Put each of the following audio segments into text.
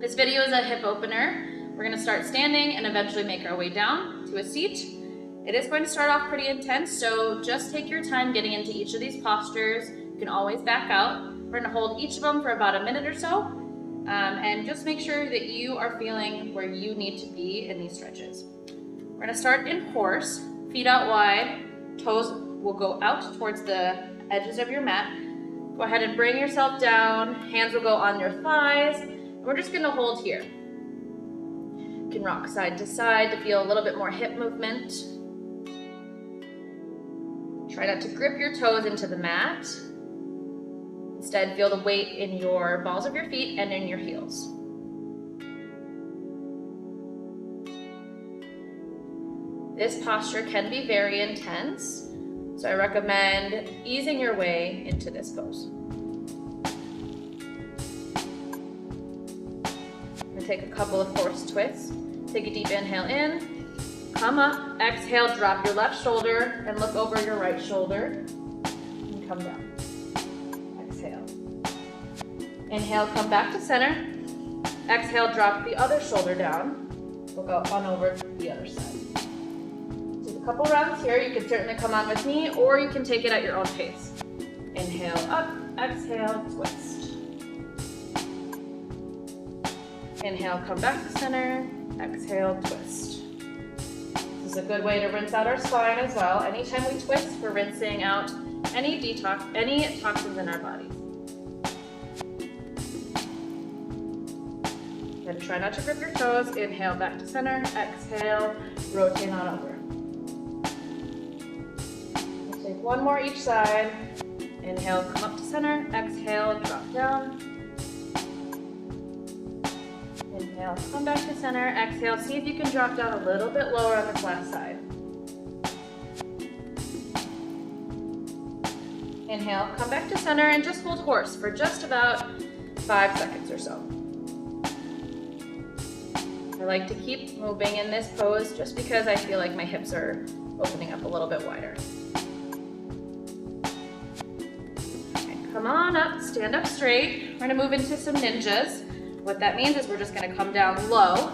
This video is a hip opener. We're gonna start standing and eventually make our way down to a seat. It is going to start off pretty intense, so just take your time getting into each of these postures. You can always back out. We're gonna hold each of them for about a minute or so, and just make sure that you are feeling where you need to be in these stretches. We're gonna start in horse, feet out wide, toes will go out towards the edges of your mat. Go ahead and bring yourself down, hands will go on your thighs, and we're just gonna hold here. You can rock side to side to feel a little bit more hip movement. Try not to grip your toes into the mat. Instead, feel the weight in your balls of your feet and in your heels. This posture can be very intense, so I recommend easing your way into this pose. I'm gonna take a couple of horse twists. Take a deep inhale in, come up, exhale, drop your left shoulder and look over your right shoulder and come down. Exhale. Inhale, come back to center. Exhale, drop the other shoulder down. We'll go on over to the other side. A couple rounds here. You can certainly come on with me, or you can take it at your own pace. Inhale up, exhale, twist. Inhale, come back to center, exhale, twist. This is a good way to rinse out our spine as well. Anytime we twist, we're rinsing out any toxins in our bodies. Then try not to grip your toes. Inhale, back to center, exhale, rotate on over. One more each side. Inhale, come up to center. Exhale, drop down. Inhale, come back to center. Exhale, see if you can drop down a little bit lower on the flat side. Inhale, come back to center and just hold horse for just about 5 seconds or so. I like to keep moving in this pose just because I feel like my hips are opening up a little bit wider. Come on up, stand up straight. We're gonna move into some ninjas. What that means is we're just gonna come down low.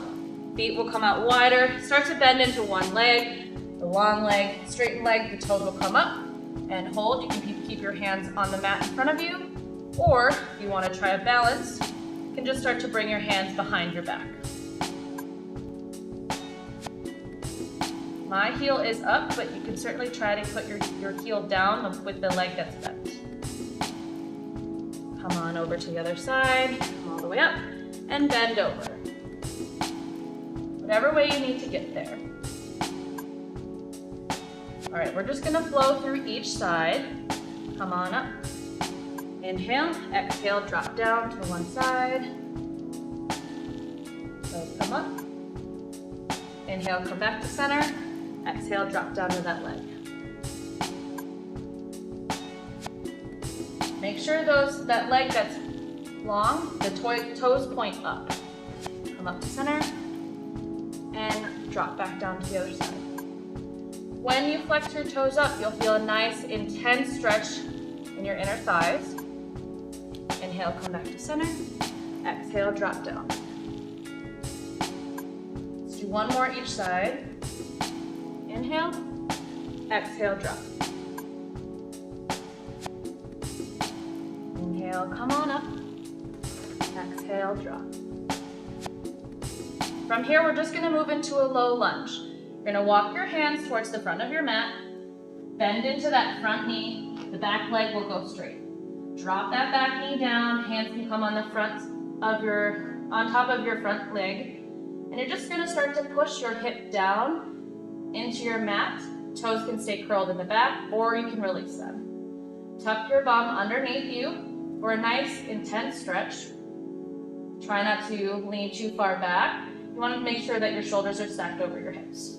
Feet will come out wider. Start to bend into one leg, the long leg, straighten leg, the toes will come up and hold. You can keep your hands on the mat in front of you, or if you wanna try a balance, you can just start to bring your hands behind your back. My heel is up, but you can certainly try to put your heel down with the leg that's bent. Come on over to the other side, come all the way up, and bend over. Whatever way you need to get there. All right, we're just gonna flow through each side. Come on up. Inhale, exhale, drop down to one side. So come up. Inhale, come back to center. Exhale, drop down to that leg. Make sure that leg that's long, the toes point up. Come up to center and drop back down to the other side. When you flex your toes up, you'll feel a nice intense stretch in your inner thighs. Inhale, come back to center. Exhale, drop down. Let's do one more each side. Inhale, exhale, drop. Inhale, come on up. Exhale, drop. From here, we're just gonna move into a low lunge. You're gonna walk your hands towards the front of your mat, bend into that front knee, the back leg will go straight. Drop that back knee down, hands can come on top of your front leg, and you're just gonna start to push your hip down into your mat. Toes can stay curled in the back, or you can release them. Tuck your bum underneath you for a nice intense stretch. Try not to lean too far back. You want to make sure that your shoulders are stacked over your hips.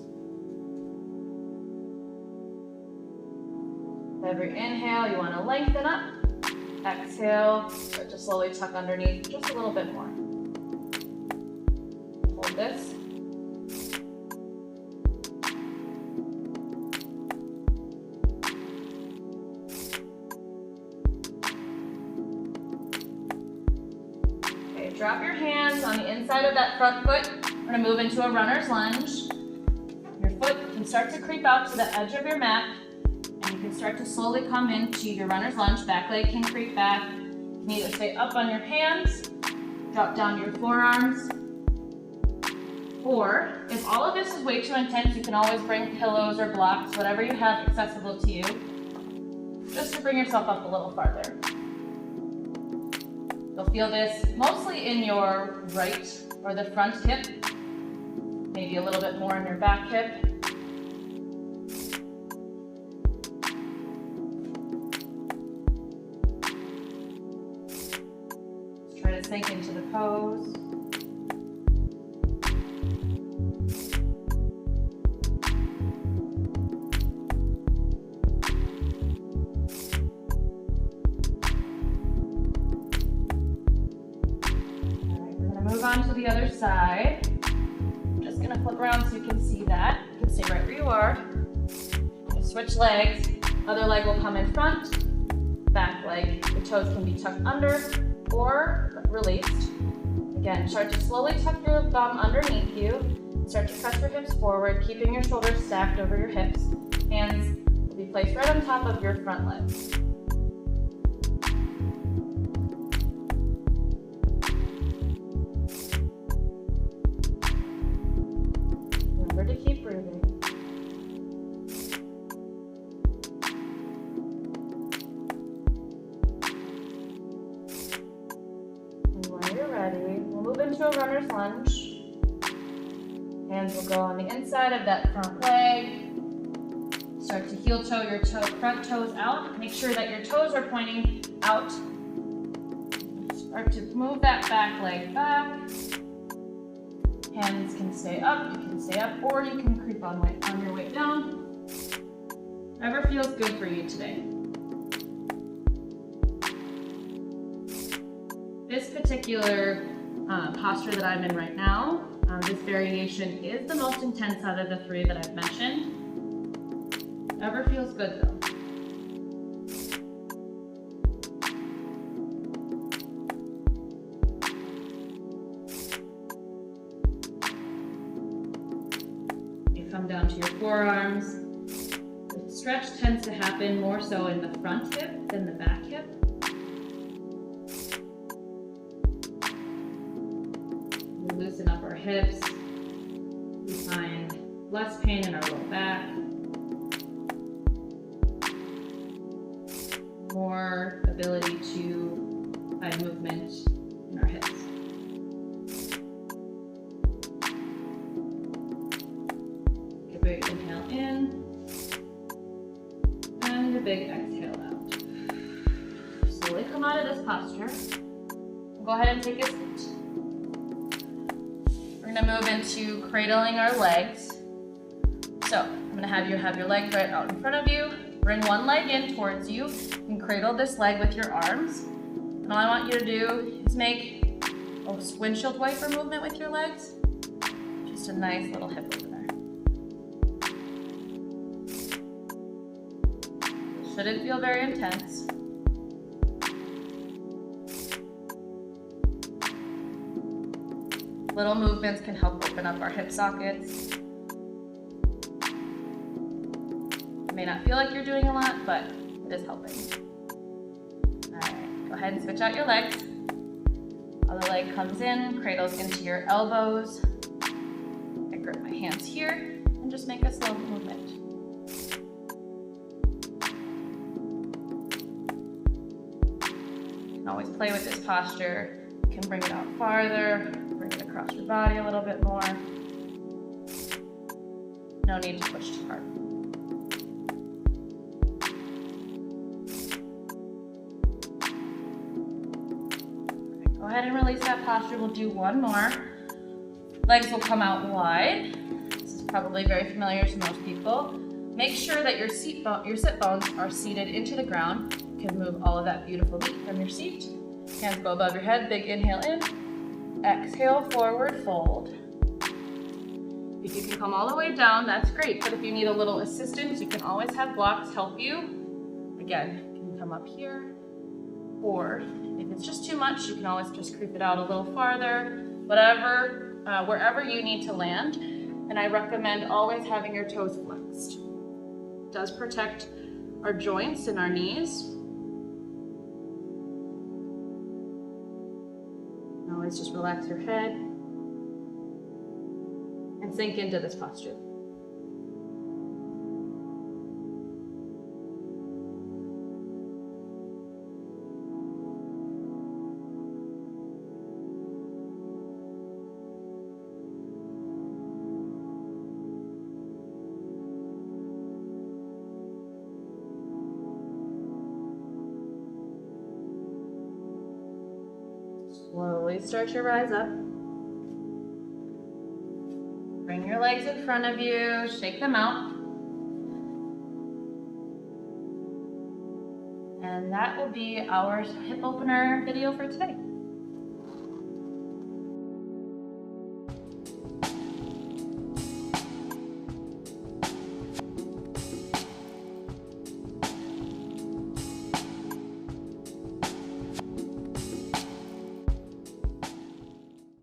Every inhale, you want to lengthen up. Exhale, start to slowly tuck underneath just a little bit more. Hold this. drop your hands on the inside of that front foot. We're gonna move into a runner's lunge. Your foot can start to creep out to the edge of your mat, and you can start to slowly come into your runner's lunge. Back leg can creep back. You can either stay up on your hands, drop down to your forearms, or if all of this is way too intense, you can always bring pillows or blocks, whatever you have accessible to you, just to bring yourself up a little farther. You'll feel this mostly in your right or the front hip, maybe a little bit more in your back hip. Just try to sink into the pose. Move on to the other side. I'm just gonna flip around so you can see that. You can stay right where you are. Just switch legs. Other leg will come in front. Back leg, the toes can be tucked under or released. Again, start to slowly tuck your bum underneath you. Start to press your hips forward, keeping your shoulders stacked over your hips. Hands will be placed right on top of your front legs. To keep breathing. And when you're ready, we'll move into a runner's lunge. Hands will go on the inside of that front leg. Start to heel toe your front toes out. Make sure that your toes are pointing out. Start to move that back leg back. Hands can stay up, or you can creep on your way down. Whatever feels good for you today. This particular posture that I'm in right now, this variation is the most intense out of the three that I've mentioned. Whatever feels good though. Come down to your forearms. The stretch tends to happen more so in the front hip than the back hip. We loosen up our hips. We find less pain in our low back. More ability to find movement in our hips. Big inhale in, and a big exhale out. Slowly come out of this posture. Go ahead and take a seat. We're gonna move into cradling our legs. So I'm gonna have you have your legs right out in front of you. Bring one leg in towards you and cradle this leg with your arms. And all I want you to do is make a windshield wiper movement with your legs. Just a nice little hip opener. Shouldn't feel very intense. Little movements can help open up our hip sockets. It may not feel like you're doing a lot, but it is helping. All right, go ahead and switch out your legs. Other leg comes in, cradles into your elbows. I grip my hands here and just make a slow movement. Always play with this posture. You can bring it out farther, bring it across your body a little bit more. No need to push too hard. Go ahead and release that posture. We'll do one more. Legs will come out wide. This is probably very familiar to most people. Make sure that your sit bones are seated into the ground. You can move all of that beautiful meat from your seat. Hands go above your head, big inhale in. Exhale, forward fold. If you can come all the way down, that's great. But if you need a little assistance, you can always have blocks help you. Again, you can come up here Or if it's just too much, you can always just creep it out a little farther, whatever, wherever you need to land. And I recommend always having your toes flexed. It does protect our joints in our knees. And always just relax your head and sink into this posture. Slowly start to rise up. Bring your legs in front of you, shake them out. And that will be our hip opener video for today.